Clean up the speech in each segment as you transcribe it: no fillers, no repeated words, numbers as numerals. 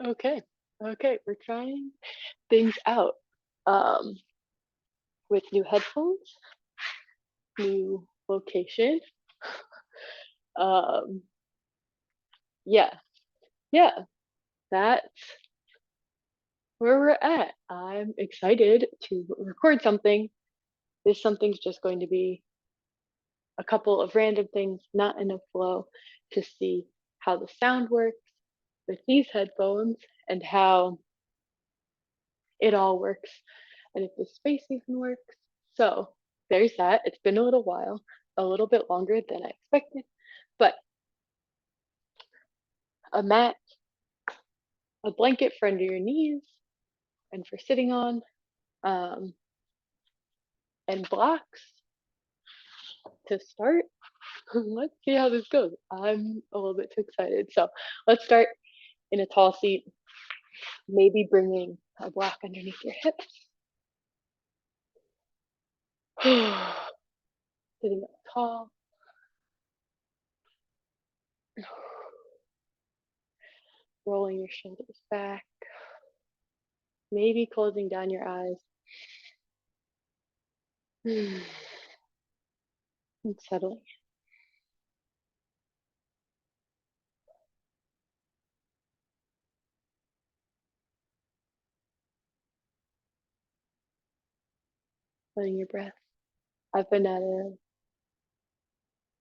Okay. Okay, we're trying things out. Um, with new headphones, new location. Um, yeah, yeah, that's where we're at. I'm excited to record something. This something's just going to be a couple of random things, not in a flow, to see how the sound works with these headphones and how it all works and if the space even works. So there's that. It's been a little while, a little bit longer than I expected, but a mat, a blanket for under your knees and for sitting on, um, and blocks to start. Let's see how this goes. I'm a little bit too excited. So let's start in a tall seat, maybe bringing a block underneath your hips. Sitting up tall. Rolling your shoulders back. Maybe closing down your eyes. And settling. Letting your breath. I've been at a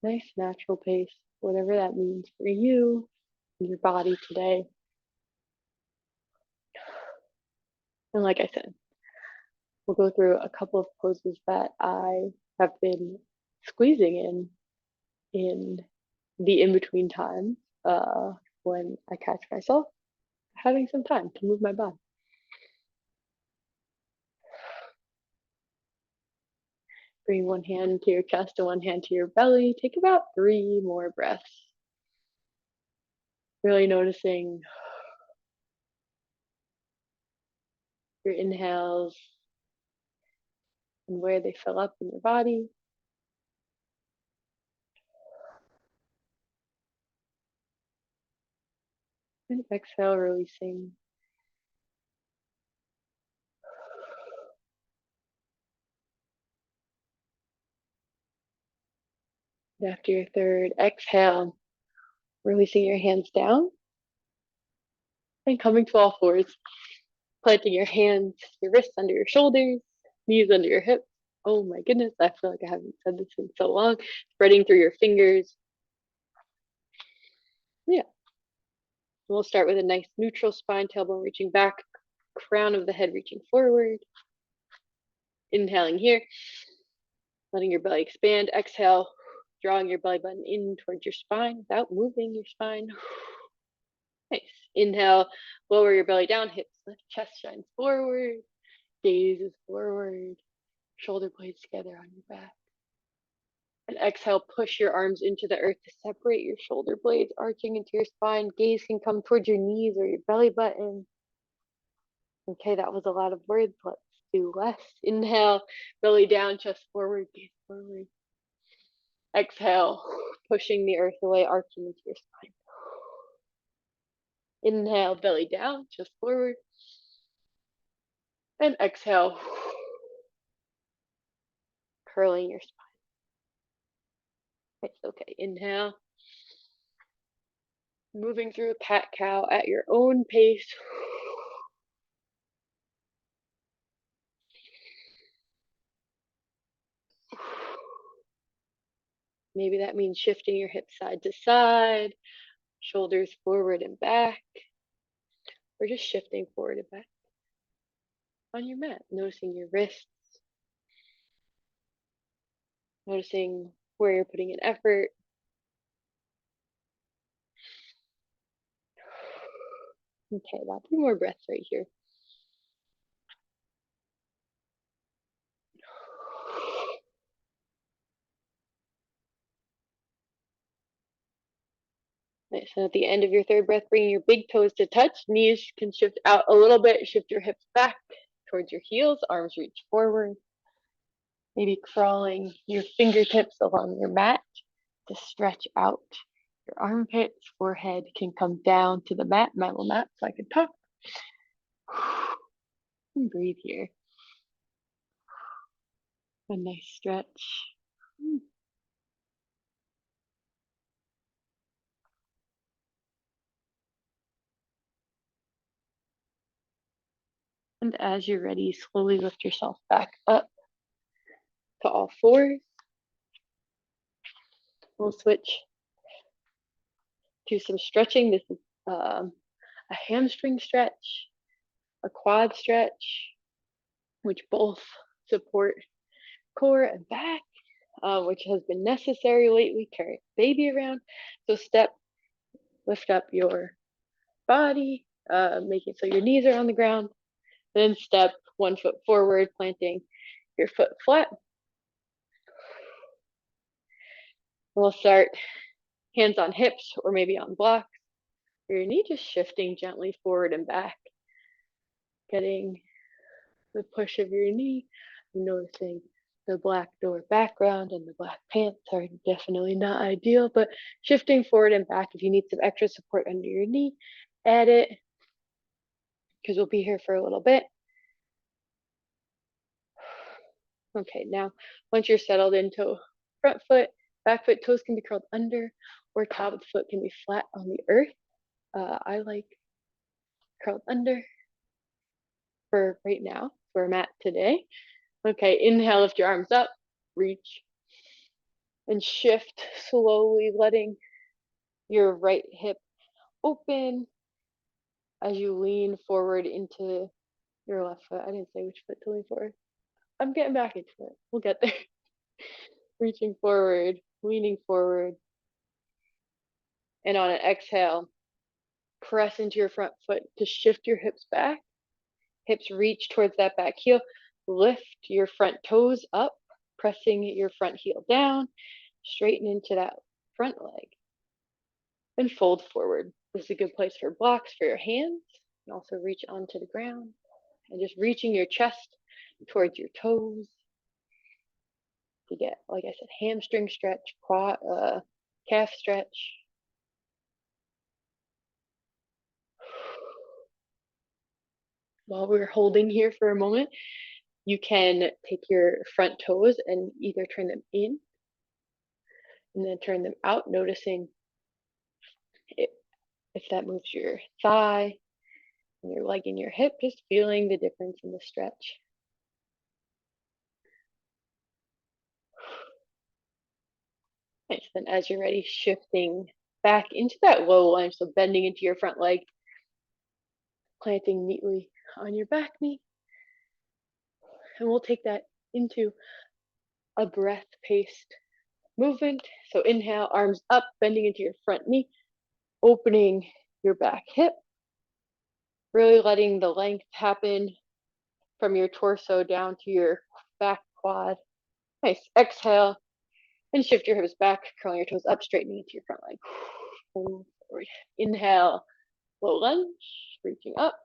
nice natural pace, whatever that means for you and your body today. And like I said, we'll go through a couple of poses that I have been squeezing in the in-between time, when I catch myself having some time to move my body. Bring one hand to your chest and one hand to your belly. Take about 3 more breaths. Really noticing your inhales and where they fill up in your body. And exhale, releasing. And after your third exhale, releasing your hands down and coming to all fours. Planting your hands, your wrists under your shoulders, knees under your hips. Oh my goodness, I feel like I haven't said this in so long. Spreading through your fingers. Yeah. We'll start with a nice neutral spine, tailbone reaching back, crown of the head reaching forward. Inhaling here, letting your belly expand. Exhale, drawing your belly button in towards your spine without moving your spine. Nice. Inhale, lower your belly down, hips lift, chest shines forward, gaze is forward, shoulder blades together on your back. And exhale, push your arms into the earth to separate your shoulder blades, arching into your spine. Gaze can come towards your knees or your belly button. Okay, that was a lot of words. Let's do less. Inhale, belly down, chest forward, gaze forward. Exhale, pushing the earth away, arching into your spine. Inhale, belly down, chest forward. And exhale, curling your spine. It's okay. Inhale. Moving through a cat-cow at your own pace. Maybe that means shifting your hips side to side, shoulders forward and back, or just shifting forward and back on your mat, noticing your wrists, noticing where you're putting in effort. Okay, about 3 more breaths right here. Nice. And at the end of your third breath, bringing your big toes to touch. Knees can shift out a little bit. Shift your hips back towards your heels. Arms reach forward. Maybe crawling your fingertips along your mat to stretch out Your armpits, forehead can come down to the mat, metal mat, so I can talk. And breathe here. A nice stretch. And as you're ready, slowly lift yourself back up to all fours. We'll switch to some stretching. This is a hamstring stretch, a quad stretch, which both support core and back, which has been necessary lately, carry baby around. So step, lift up your body, make it so your knees are on the ground. Then step 1 foot forward, planting your foot flat. We'll start hands on hips or maybe on blocks. Your knee just shifting gently forward and back, getting the push of your knee, noticing the black door background and the black pants are definitely not ideal, but shifting forward and back. If you need some extra support under your knee, add it, because we'll be here for a little bit. Okay, now once you're settled into front foot, back foot, toes can be curled under, or top of the foot can be flat on the earth. I like curled under for right now, where I'm at today. Okay, inhale, lift your arms up, reach, and shift slowly, letting your right hip open as you lean forward into your left foot. I didn't say which foot to lean forward. I'm getting back into it. We'll get there. Reaching forward, leaning forward. And on an exhale, press into your front foot to shift your hips back. Hips reach towards that back heel. Lift your front toes up, pressing your front heel down. Straighten into that front leg. And fold forward. This is a good place for blocks for your hands. And also reach onto the ground. And just reaching your chest towards your toes to get, like I said, hamstring stretch, quad, calf stretch. While we're holding here for a moment, you can take your front toes and either turn them in and then turn them out, noticing if that moves your thigh and your leg and your hip, just feeling the difference in the stretch. Nice. Then as you're ready, shifting back into that low lunge, so bending into your front leg, planting neatly on your back knee. And we'll take that into a breath-paced movement. So inhale, arms up, bending into your front knee, opening your back hip, really letting the length happen from your torso down to your back quad. Nice. Exhale and shift your hips back, curling your toes up, straightening into your front leg. Forward. Inhale, low lunge, reaching up,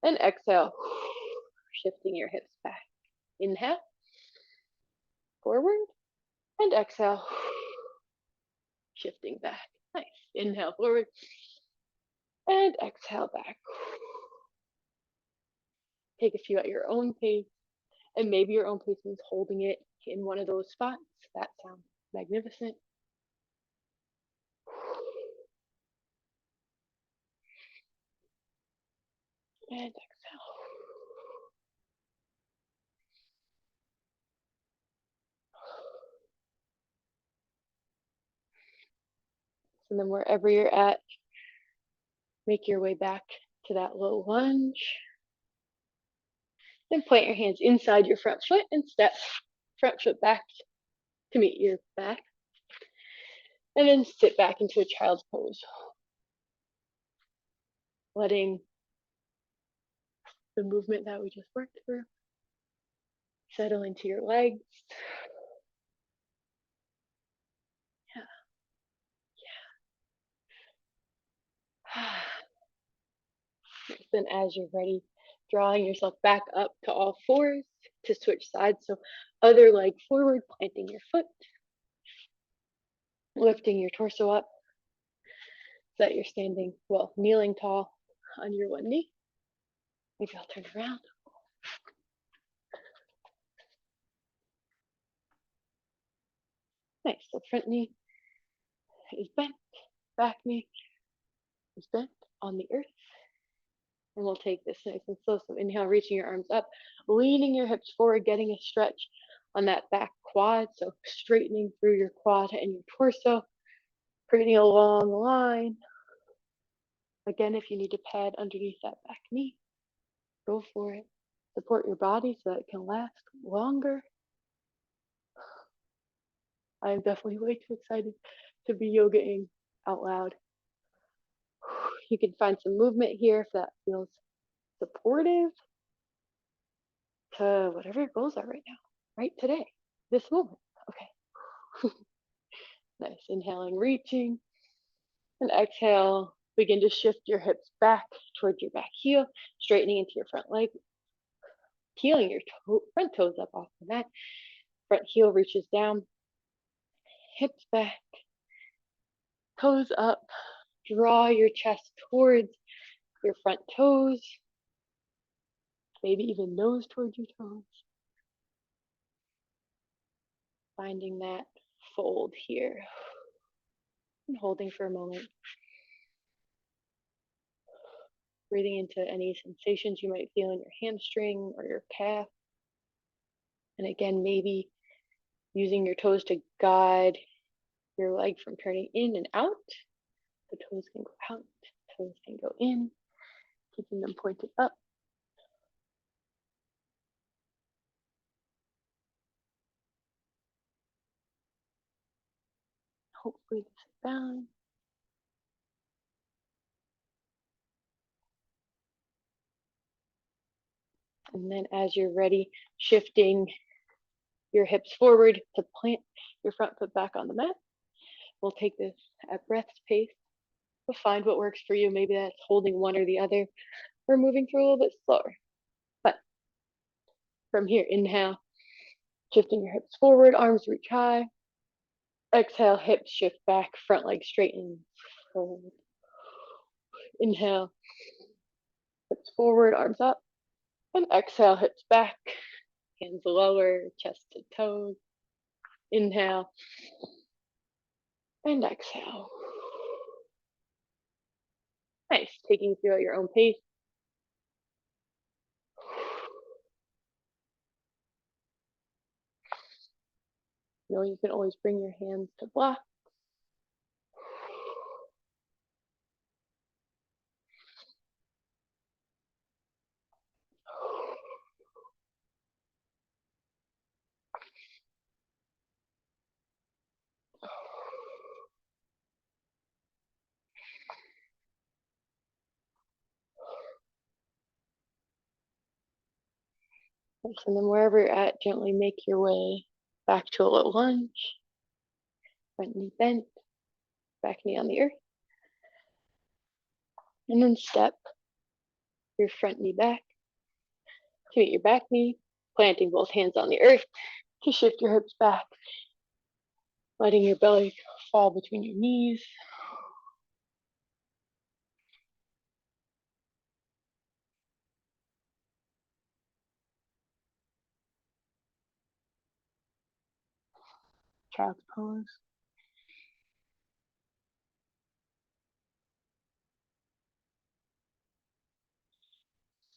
and exhale, shifting your hips back. Inhale, forward, and exhale, shifting back. Nice. Inhale, forward, and exhale back. Take a few at your own pace, and maybe your own pace means holding it in one of those spots. That sounds magnificent. And exhale. And then wherever you're at, make your way back to that low lunge. Then plant your hands inside your front foot and step front foot back to meet your back. And then sit back into a child's pose. Letting the movement that we just worked through settle into your legs. Yeah. Yeah. Then as you're ready, drawing yourself back up to all fours to switch sides. So other leg forward, planting your foot, lifting your torso up, that you're standing, well, kneeling tall on your one knee. Maybe I'll turn around. Nice. So front knee is bent, back knee is bent on the earth. And we'll take this nice and slow. So inhale, reaching your arms up, leaning your hips forward, getting a stretch on that back quad. So straightening through your quad and your torso, creating a long line. Again, if you need to pad underneath that back knee, go for it. Support your body so that it can last longer. I am definitely way too excited to be yogaing out loud. You can find some movement here if that feels supportive to whatever your goals are right now, right today, this moment. Okay. Nice. Inhaling, reaching, and exhale. Begin to shift your hips back towards your back heel, straightening into your front leg, peeling your front toes up off the mat. Front heel reaches down, hips back, toes up. Draw your chest towards your front toes, maybe even nose towards your toes. Finding that fold here and holding for a moment. Breathing into any sensations you might feel in your hamstring or your calf. And again, maybe using your toes to guide your leg from turning in and out. The toes can go out, toes can go in, keeping them pointed up. Hopefully this is balanced. And then as you're ready, shifting your hips forward to plant your front foot back on the mat. We'll take this at breath's pace. We'll find what works for you. Maybe that's holding one or the other, or moving through a little bit slower. But from here, inhale, shifting your hips forward, arms reach high. Exhale, hips shift back, front leg straighten forward. Inhale, hips forward, arms up. And exhale, hips back, hands lower, chest to toes. Inhale, and exhale. Nice, taking through at your own pace. You know, you can always bring your hands to block. And then wherever you're at, gently make your way back to a low lunge. Front knee bent, back knee on the earth. And then step your front knee back to meet your back knee, planting both hands on the earth to shift your hips back, letting your belly fall between your knees. Child's pose.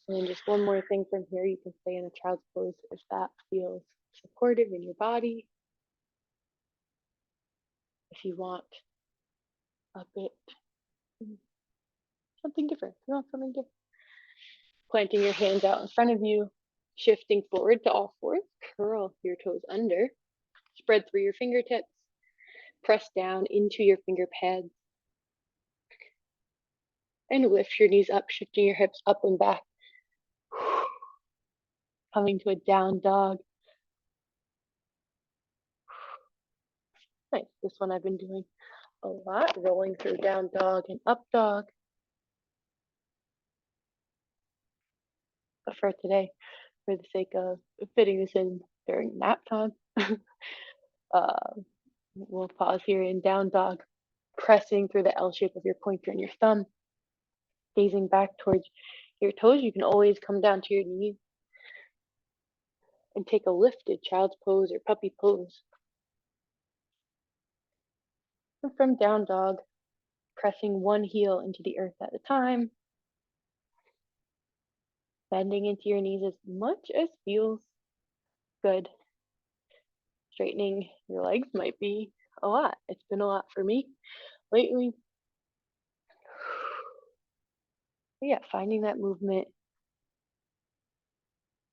And then just one more thing from here, you can stay in a child's pose if that feels supportive in your body. If you want a bit something different, you want something different. Planting your hands out in front of you, shifting forward to all fours, curl your toes under, spread through your fingertips, press down into your finger pads, and lift your knees up, shifting your hips up and back. Coming to a down dog. Nice. This one I've been doing a lot, rolling through down dog and up dog. But for today, for the sake of fitting this in during nap time, we'll pause here in down dog. pressing through the L shape of your pointer and your thumb, gazing back towards your toes. You can always come down to your knees and take a lifted child's pose or puppy pose. And from down dog, pressing one heel into the earth at a time, bending into your knees as much as feels good. Straightening your legs might be a lot. It's been a lot for me lately. But yeah, finding that movement.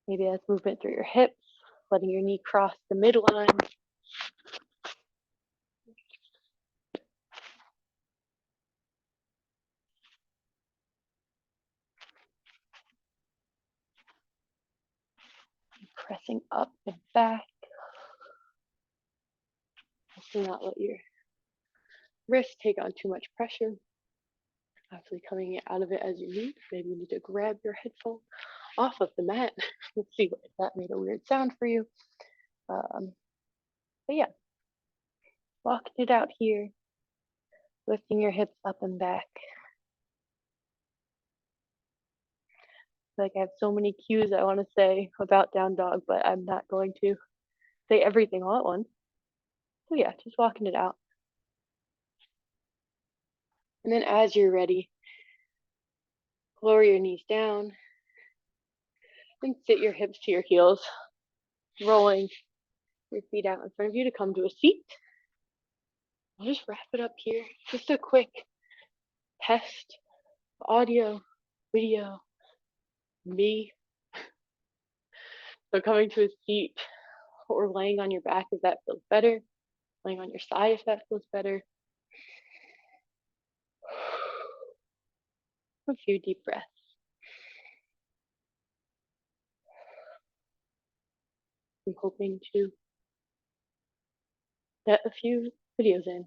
Maybe that's movement through your hips, letting your knee cross the midline. Pressing up and back. Do not let your wrist take on too much pressure. Actually coming out of it as you need. Maybe you need to grab your headphone off of the mat. Let's see if that made a weird sound for you. But yeah, walking it out here, lifting your hips up and back. Like I have so many cues I want to say about down dog, but I'm not going to say everything all at once. So yeah, just walking it out. And then as you're ready, lower your knees down and sit your hips to your heels, rolling your feet out in front of you to come to a seat. I'll just wrap it up here. Just a quick test, audio, video, me. So coming to a seat or laying on your back if that feels better, laying on your side if that feels better. A few deep breaths. I'm hoping to get a few videos in.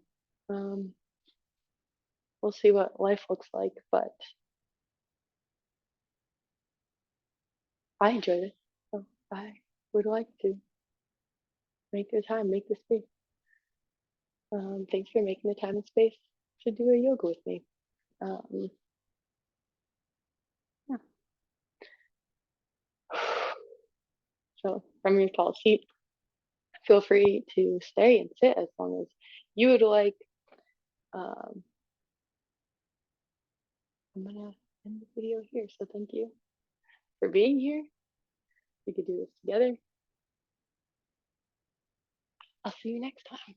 We'll see what life looks like, but I enjoyed it. So I would like to make the time, make the space. Thanks for making the time and space to do a yoga with me. Yeah. So from your tall seat, feel free to stay and sit as long as you would like. I'm gonna end the video here. So thank you for being here. We could do this together. I'll see you next time.